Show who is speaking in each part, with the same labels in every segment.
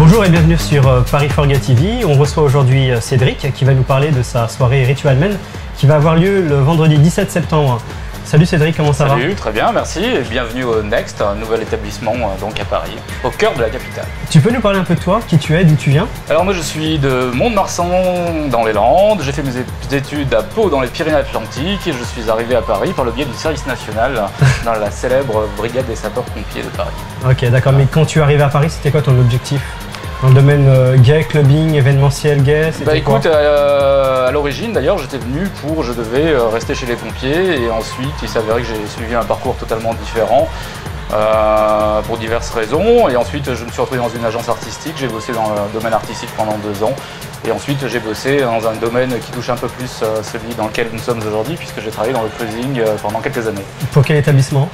Speaker 1: Bonjour et bienvenue sur Paris Forget TV. On reçoit aujourd'hui Cédric qui va nous parler de sa soirée Ritual Men qui va avoir lieu le vendredi 17 septembre. Salut Cédric, comment ça va?
Speaker 2: Salut, très bien, merci et bienvenue au Next, un nouvel établissement donc à Paris, au cœur de la capitale.
Speaker 1: Tu peux nous parler un peu de toi, qui tu es, d'où tu viens?
Speaker 2: Alors moi je suis de Mont-de-Marsan dans les Landes, j'ai fait mes études à Pau dans les Pyrénées-Atlantiques et je suis arrivé à Paris par le biais du service national dans la célèbre brigade des sapeurs-pompiers de Paris.
Speaker 1: Ok, d'accord, mais quand tu es arrivé à Paris, c'était quoi ton objectif? Dans le domaine gay, clubbing, événementiel gay, c'était
Speaker 2: Bah écoute, à l'origine d'ailleurs j'étais venu je devais rester chez les pompiers et ensuite il s'avérait que j'ai suivi un parcours totalement différent pour diverses raisons et ensuite je me suis retrouvé dans une agence artistique, j'ai bossé dans le domaine artistique pendant 2 ans et ensuite j'ai bossé dans un domaine qui touche un peu plus celui dans lequel nous sommes aujourd'hui puisque j'ai travaillé dans le cruising pendant quelques années.
Speaker 1: Pour quel établissement?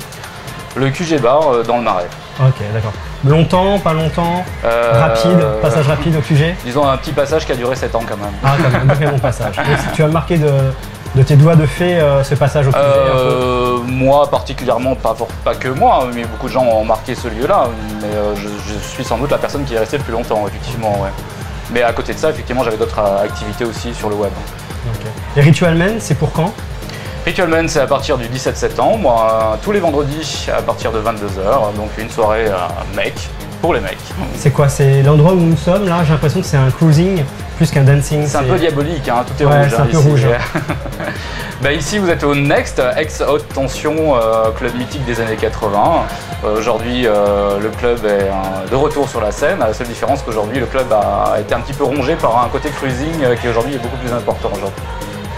Speaker 2: Le QG Bar dans le Marais.
Speaker 1: Ok, d'accord. Longtemps, pas longtemps? Rapide, passage rapide au QG?
Speaker 2: Disons un petit passage qui a duré 7 ans quand même.
Speaker 1: Ah, quand même, un très bon passage. Et tu as marqué de tes doigts de fée ce passage au QG?
Speaker 2: Moi particulièrement, pas que moi, mais beaucoup de gens ont marqué ce lieu-là. Mais je suis sans doute la personne qui est restée le plus longtemps, effectivement. Ouais. Mais à côté de ça, effectivement, j'avais d'autres activités aussi sur le web.
Speaker 1: Okay. Et Ritual Men, c'est pour quand?
Speaker 2: Ritual Men, c'est à partir du 17 septembre, tous les vendredis à partir de 22 h, donc une soirée mec, pour les mecs.
Speaker 1: C'est quoi? C'est l'endroit où nous sommes là? J'ai l'impression que c'est un cruising plus qu'un dancing.
Speaker 2: C'est un peu diabolique, hein, tout est
Speaker 1: ouais,
Speaker 2: rouge.
Speaker 1: C'est un peu rouge.
Speaker 2: Bah ici vous êtes au Next, ex-haute tension, club mythique des années 80. Aujourd'hui le club est de retour sur la scène, la seule différence qu'aujourd'hui le club a été un petit peu rongé par un côté cruising qui aujourd'hui est beaucoup plus important aujourd'hui.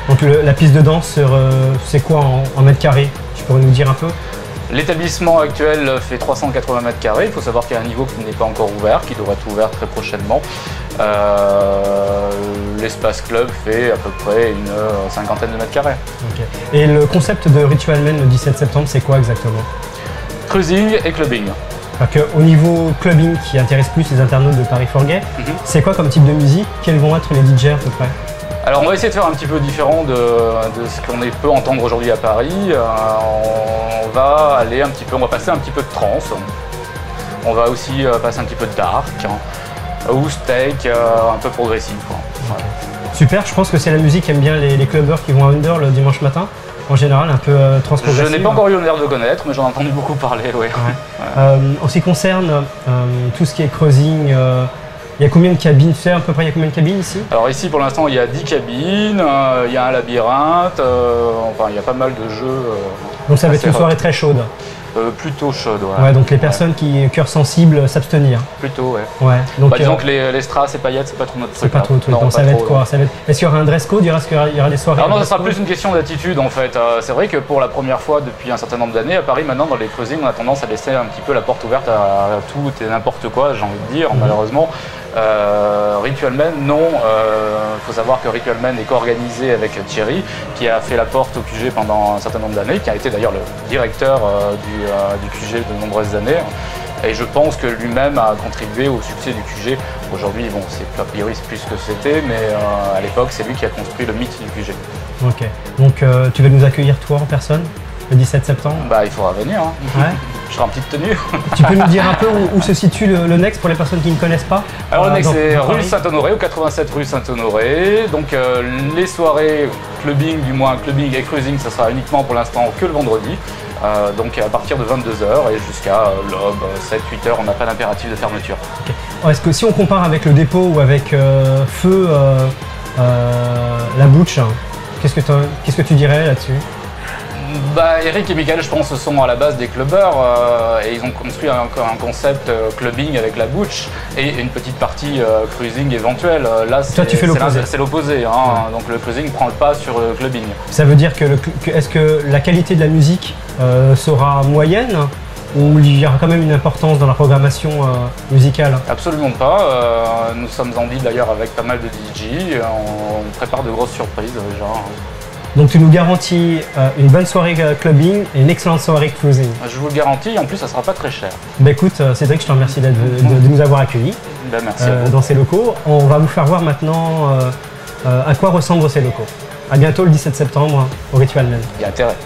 Speaker 1: Donc la piste de danse, c'est quoi en mètres carrés? Tu pourrais nous dire un peu?
Speaker 2: L'établissement actuel fait 380 mètres carrés. Il faut savoir qu'il y a un niveau qui n'est pas encore ouvert, qui devrait être ouvert très prochainement. L'espace club fait à peu près une cinquantaine de mètres carrés.
Speaker 1: Okay. Et le concept de Ritual Men le 17 septembre, c'est quoi exactement?
Speaker 2: Cruising et clubbing.
Speaker 1: Au niveau clubbing qui intéresse plus les internautes de Paris Forget, c'est quoi comme type de musique? Quels vont être les DJ à peu près?
Speaker 2: Alors on va essayer de faire un petit peu différent de ce qu'on peut entendre aujourd'hui à Paris. On va passer un petit peu de trance. On va aussi passer un petit peu de dark, ou steak, un peu progressif. Ouais.
Speaker 1: Super, je pense que c'est la musique qu'aiment bien les clubbers qui vont à Under le dimanche matin. En général, un peu transprogressif.
Speaker 2: Je n'ai pas encore eu l'honneur de connaître, mais j'en ai entendu beaucoup parler, oui.
Speaker 1: Ouais. En ce qui concerne tout ce qui est cruising, il y a combien de cabines? Tu sais à peu près il y a combien de cabines ici?
Speaker 2: Alors ici pour l'instant il y a 10 cabines, il y a un labyrinthe, enfin il y a pas mal de jeux.
Speaker 1: Donc ça va être une soirée très chaude?
Speaker 2: Plutôt chaude, ouais.
Speaker 1: Ouais, donc les personnes qui cœur sensible s'abstenir?
Speaker 2: Plutôt, ouais.
Speaker 1: Ouais. Donc,
Speaker 2: bah, disons que les strass et paillettes c'est pas trop notre truc.
Speaker 1: C'est pas trop le truc, donc ça va être quoi? Est-ce qu'il y aura un dress code? Est-ce qu'il y aura des soirées?
Speaker 2: Alors non, ça sera plus une question d'attitude en fait. C'est vrai que pour la première fois depuis un certain nombre d'années à Paris, maintenant dans les cruisings on a tendance à laisser un petit peu la porte ouverte à tout et n'importe quoi, j'ai envie de dire, malheureusement. Ritual Men, non. Faut savoir que Ritual Men est co-organisé avec Thierry, qui a fait la porte au QG pendant un certain nombre d'années, qui a été d'ailleurs le directeur du QG de nombreuses années. Et je pense que lui-même a contribué au succès du QG. Aujourd'hui, bon, a priori c'est plus ce que c'était, mais à l'époque, c'est lui qui a construit le mythe du QG.
Speaker 1: Ok. Donc tu vas nous accueillir toi en personne le 17 septembre?
Speaker 2: Bah, il faudra venir. Hein.
Speaker 1: Ouais.
Speaker 2: Je serai en petite tenue.
Speaker 1: Tu peux nous dire un peu où se situe le Next pour les personnes qui ne connaissent pas?
Speaker 2: Alors le Next c'est rue Saint-Honoré, au 87 rue Saint-Honoré. Donc les soirées clubbing, du moins clubbing et cruising, ça sera uniquement pour l'instant que le vendredi. Donc à partir de 22 h et jusqu'à l'aube, 7-8 h, on n'a pas d'impératif de fermeture.
Speaker 1: Okay. Est-ce que si on compare avec le dépôt ou avec Feu, la Bouche, qu'est-ce que tu dirais là-dessus?
Speaker 2: Bah, Eric et Michael, je pense, sont à la base des clubbers et ils ont construit un concept clubbing avec la Bouche et une petite partie cruising éventuelle. Là, c'est l'opposé. Hein. Ouais. Donc le cruising prend le pas sur le clubbing. Ça
Speaker 1: veut dire est-ce que la qualité de la musique sera moyenne ou il y aura quand même une importance dans la programmation musicale?
Speaker 2: Absolument pas. Nous sommes en deal d'ailleurs avec pas mal de DJ. On prépare de grosses surprises déjà.
Speaker 1: Donc tu nous garantis une bonne soirée clubbing et une excellente soirée cruising.
Speaker 2: Je vous le garantis, en plus ça sera pas très cher.
Speaker 1: Bah écoute Cédric, je te remercie de nous avoir accueillis
Speaker 2: merci
Speaker 1: dans ces locaux. On va vous faire voir maintenant à quoi ressemblent ces locaux. A bientôt le 17 septembre au Ritual Men.
Speaker 2: Il y a intérêt.